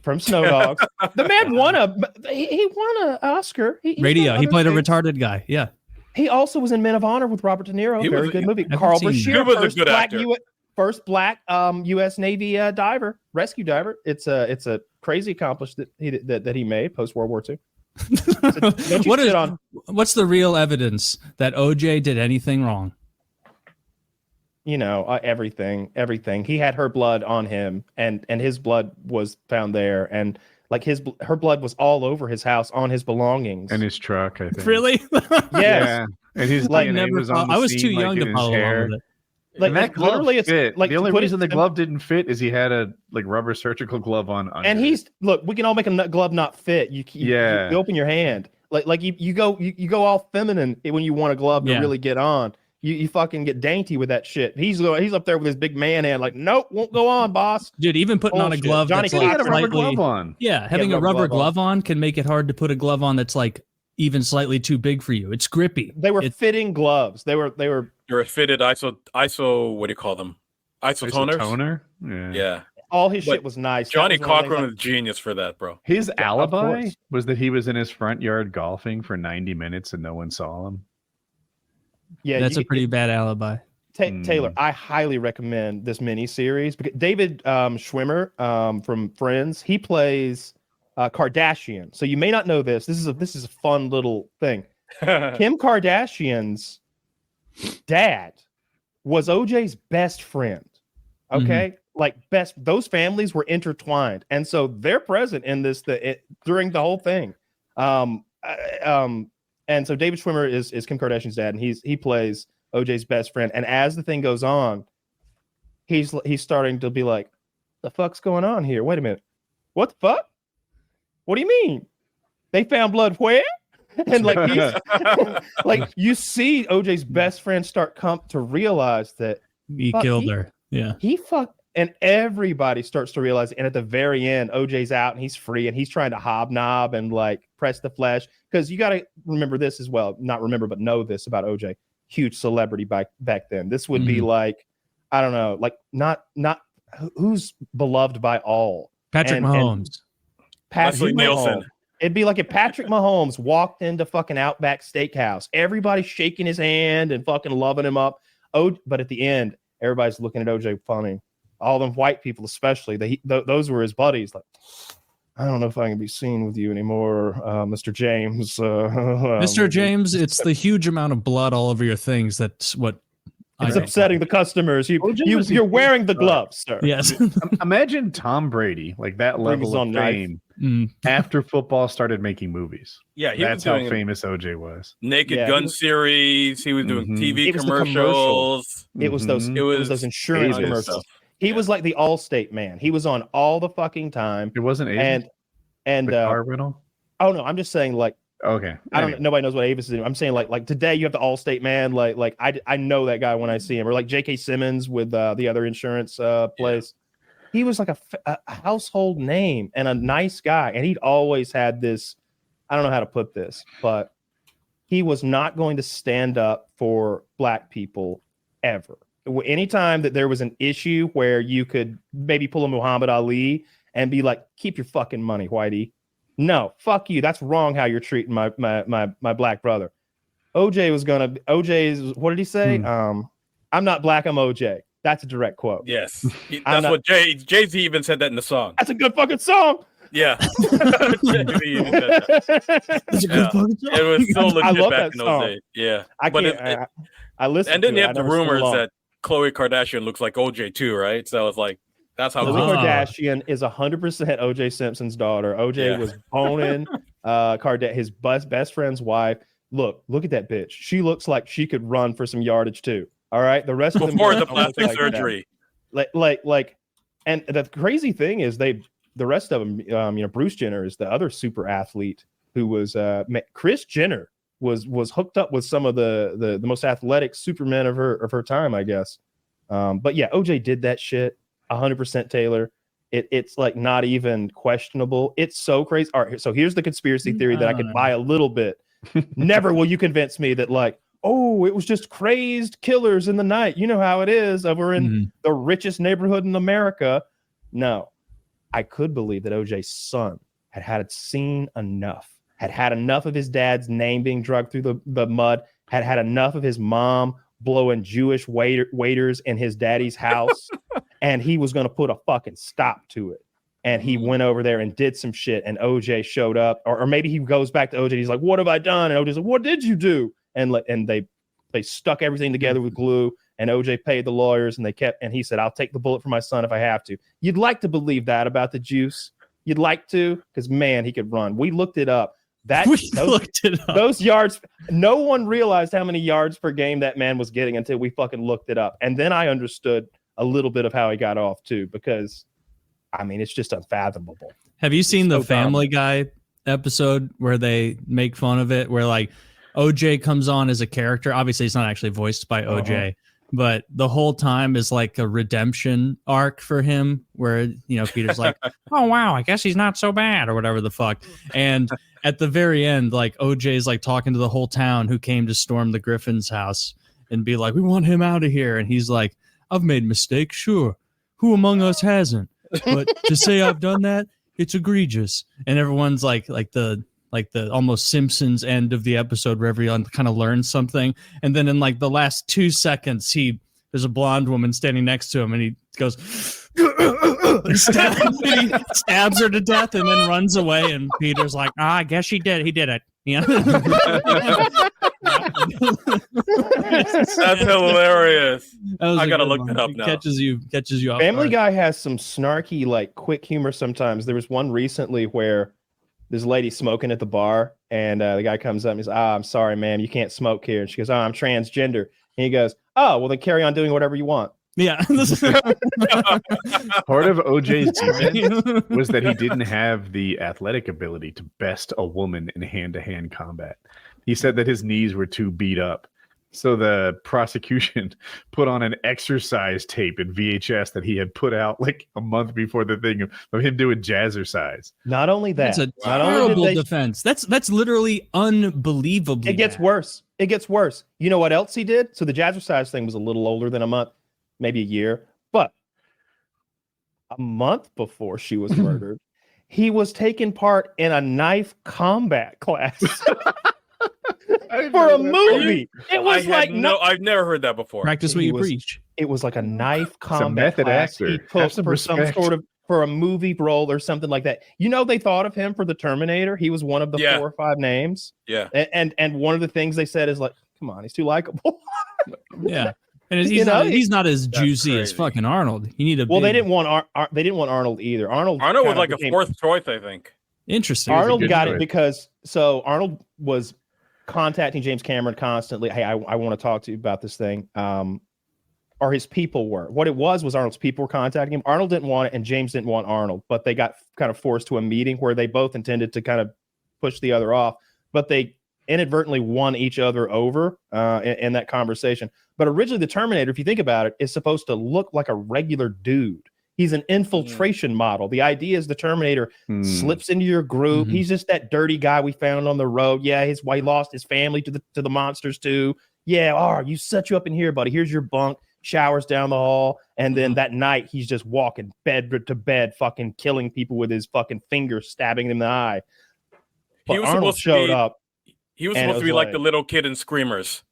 from Snow Dogs. The man won he won an Oscar. He played a retarded guy. Yeah. He also was in Men of Honor with Robert De Niro. Very good movie. Carl Bashir, first black U.S. Navy rescue diver. It's a crazy accomplishment that he made post World War II. What's the real evidence that OJ did anything wrong? You know, everything. He had her blood on him, and his blood was found there, and like her blood was all over his house on his belongings and his truck. I think. Really? Yes. Yeah. And his DNA was on the I was scene, too young to follow along with it. Like that glove literally, fit. Like the only reason the glove didn't fit is he had a like rubber surgical glove on. Under. And we can all make a glove not fit. You open your hand, like you go all feminine when you want a glove to really get on. you fucking get dainty with that shit. He's up there with his big man and like, nope, won't go on, boss. Dude, even putting on a glove that's like had a rubber glove on. Yeah, having a rubber glove on can make it hard to put a glove on that's like even slightly too big for you. It's grippy. They were fitting gloves. They were fitted ISO. What do you call them? Isotoners. Toner. Yeah. All his shit was nice. Johnny Cochran was genius for that, bro. His alibi was that he was in his front yard golfing for 90 minutes and no one saw him. Yeah, that's a pretty bad alibi. Taylor, I highly recommend this mini series because David Schwimmer from Friends, he plays Kardashian. So you may not know this. This is a fun little thing. Kim Kardashian's dad was OJ's best friend. Okay, like those families were intertwined, and so they're present in this during the whole thing. And so David Schwimmer is Kim Kardashian's dad, and he plays OJ's best friend. And as the thing goes on, he's starting to be like, "The fuck's going on here? Wait a minute, what the fuck? What do you mean? They found blood where?" And like he's like you see OJ's best friend start to realize that he killed her. Yeah, he fucked. And everybody starts to realize, and at the very end, OJ's out and he's free and he's trying to hobnob and like press the flesh. Because you got to remember this as well. Not remember, but know this about OJ. Huge celebrity back then. This would be like, I don't know, like not who's beloved by all. Patrick Mahomes. Patrick Mahomes. It'd be like if Patrick Mahomes walked into fucking Outback Steakhouse, everybody shaking his hand and fucking loving him up. But at the end, everybody's looking at OJ funny. All them white people, especially, those were his buddies. Like, I don't know if I can be seen with you anymore, Mr. James. Mr. James, it's the huge amount of blood all over your things. That's what it's upsetting the customers. You're wearing the gloves, sir. Yes. Imagine Tom Brady, like that level of fame, after football started making movies. Yeah, that's how famous OJ was. Naked Gun series. He was doing TV commercials. It was those insurance commercials. He was like the Allstate man. He was on all the fucking time. It wasn't Avis? And the car rental? Oh no, I'm just saying like okay. I don't. Nobody knows what Avis is. I'm saying like today you have the Allstate man. Like I know that guy when I see him. Or like J.K. Simmons with the other insurance place. Yeah. He was like a household name and a nice guy. And he'd always had this. I don't know how to put this, but he was not going to stand up for black people ever. Anytime that there was an issue where you could maybe pull a Muhammad Ali and be like, keep your fucking money, Whitey. No, fuck you. That's wrong how you're treating my black brother. OJ's, what did he say? I'm not black, I'm OJ. That's a direct quote. Yes. That's what Jay-Z even said that in the song. That's a good fucking song. Yeah. That's a good fucking song. It was so legit back in those days. Yeah. I listened and then you have the rumors that Khloe Kardashian looks like OJ too, right? So it's like that's how Khloe Kardashian is 100% OJ Simpson's daughter. OJ was boning his best friend's wife. Look at that bitch. She looks like she could run for some yardage too. All right, the rest of them before the plastic surgery. Like, and the crazy thing is the rest of them. Bruce Jenner is the other super athlete who was Kris Jenner. Was hooked up with some of the most athletic supermen of her time, I guess. But yeah, OJ did that shit 100%, Taylor. It's like not even questionable. It's so crazy. All right, so here's the conspiracy theory that I could buy a little bit. Never will you convince me that like, oh, it was just crazed killers in the night. You know how it is over in the richest neighborhood in America. No, I could believe that OJ's son had seen enough. Had enough of his dad's name being dragged through the mud, had enough of his mom blowing Jewish waiters in his daddy's house, and he was going to put a fucking stop to it. And he went over there and did some shit, and OJ showed up. Or maybe he goes back to OJ, he's like, what have I done? And OJ's like, what did you do? And they stuck everything together with glue, and OJ paid the lawyers, and he said, I'll take the bullet for my son if I have to. You'd like to believe that about the juice. You'd like to, because man, he could run. We looked it up. Those yards, no one realized how many yards per game that man was getting until we fucking looked it up. And then I understood a little bit of how he got off too, because I mean, it's just unfathomable. Have you seen the Family Guy episode where they make fun of it, where like OJ comes on as a character. Obviously, he's not actually voiced by OJ, but the whole time is like a redemption arc for him where, Peter's like, oh, wow, I guess he's not so bad or whatever the fuck. And at the very end, like OJ's like talking to the whole town who came to storm the Griffin's house and be like, we want him out of here. And he's like, I've made mistakes, sure. Who among us hasn't? But to say I've done that, it's egregious. And everyone's like the almost Simpsons end of the episode where everyone kind of learns something. And then in like the last 2 seconds, there's a blonde woman standing next to him and he goes, and he stabs her to death and then runs away. And Peter's like, I guess he did it. Yeah. That's hilarious. I gotta look that up now. Catches you off Family guard. Guy has some snarky, like quick humor sometimes. There was one recently where this lady smoking at the bar, and the guy comes up and he's, I'm sorry, ma'am, you can't smoke here. And she goes, I'm transgender. And he goes, oh, well, then carry on doing whatever you want. Yeah. Part of OJ's defense was that he didn't have the athletic ability to best a woman in hand-to-hand combat. He said that his knees were too beat up. So the prosecution put on an exercise tape in VHS that he had put out like a month before the thing of him doing jazzercise. Not only that, that's a terrible defense. That's literally unbelievable. It gets worse. It gets worse. You know what else he did? So the jazzercise thing was a little older than a month, maybe a year, but a month before she was murdered, he was taking part in a knife combat class. For a movie. It was I've never heard that before. Practice what you preach. It was like a knife combat method class actor. he took for respect. for a movie role or something like that. They thought of him for the Terminator. He was one of the 4 or 5 names. Yeah. And one of the things they said is like, come on, he's too likable. Yeah. And he's not as juicy as fucking Arnold. You need they didn't want Arnold either. Arnold was like a 4th choice, I think. Interesting. Arnold got it because Arnold was contacting James Cameron constantly. Hey, I want to talk to you about this thing. Or his people were. What it was Arnold's people were contacting him. Arnold didn't want it, and James didn't want Arnold, but they got kind of forced to a meeting where they both intended to kind of push the other off, but they inadvertently won each other over in that conversation. But originally, the Terminator, if you think about it, is supposed to look like a regular dude. He's an infiltration model. The idea is the Terminator slips into your group. He's just that dirty guy we found on the road. Yeah, he lost his family to the monsters too. Yeah, you set you up in here, buddy. Here's your bunk. Showers down the hall, and then that night he's just walking bed to bed, fucking killing people with his fucking fingers, stabbing them in the eye. But Arnold showed up. He was supposed to be like the little kid in Screamers.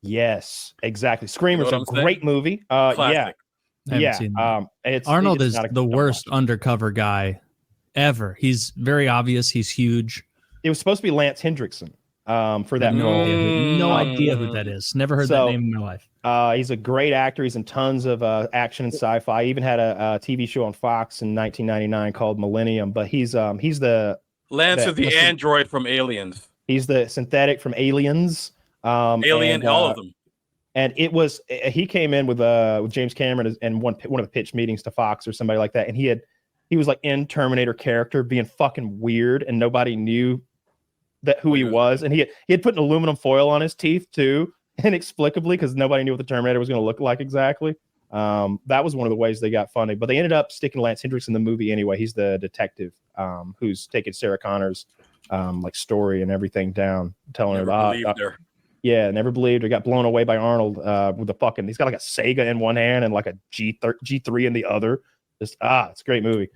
Yes, exactly. Screamers, a great movie. Yeah. Arnold is the worst undercover guy ever. He's very obvious. He's huge. It was supposed to be Lance Hendrickson for that role. No idea who that is. Never heard that name in my life. He's a great actor. He's in tons of action and sci-fi. He even had a TV show on Fox in 1999 called Millennium. But he's the Lance is the android from Aliens. He's the synthetic from Aliens. Alien, all of them. And he came in with James Cameron and one of the pitch meetings to Fox or somebody like that, and he was like in Terminator character, being fucking weird, and nobody knew who he was. And he had put an aluminum foil on his teeth too, inexplicably, because nobody knew what the Terminator was going to look like exactly. That was one of the ways they got funding, but they ended up sticking Lance Hendrickson in the movie anyway. He's the detective who's taking Sarah Connor's like story and everything down, telling her. Yeah, never believed her. Got blown away by Arnold with he's got like a Sega in one hand and like a G3 in the other. Just it's a great movie.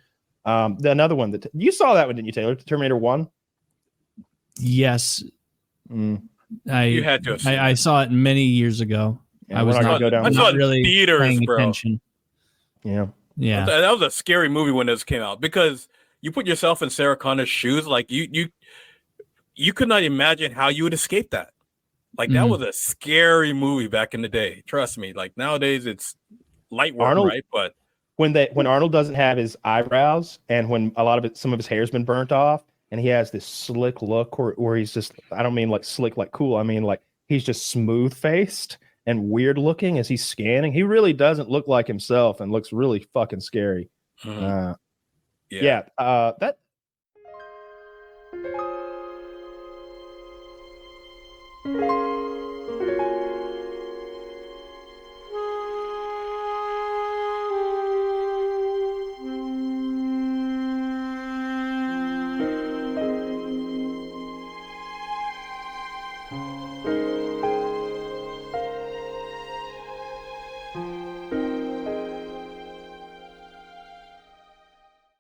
Another one that you saw that one, didn't you, Taylor? Terminator 1. Yes. You had to. I saw it many years ago. Yeah, I was not really theaters, paying bro. attention. Yeah. That was a scary movie when this came out, because you put yourself in Sarah Connor's shoes. Like you could not imagine how you would escape that. Like that was a scary movie back in the day. Trust me. Like nowadays it's light work, right? But when Arnold doesn't have his eyebrows, and when some of his hair's been burnt off, and he has this slick look where he's just, I don't mean like slick like cool, I mean like he's just smooth faced and weird looking as he's scanning. He really doesn't look like himself and looks really fucking scary. That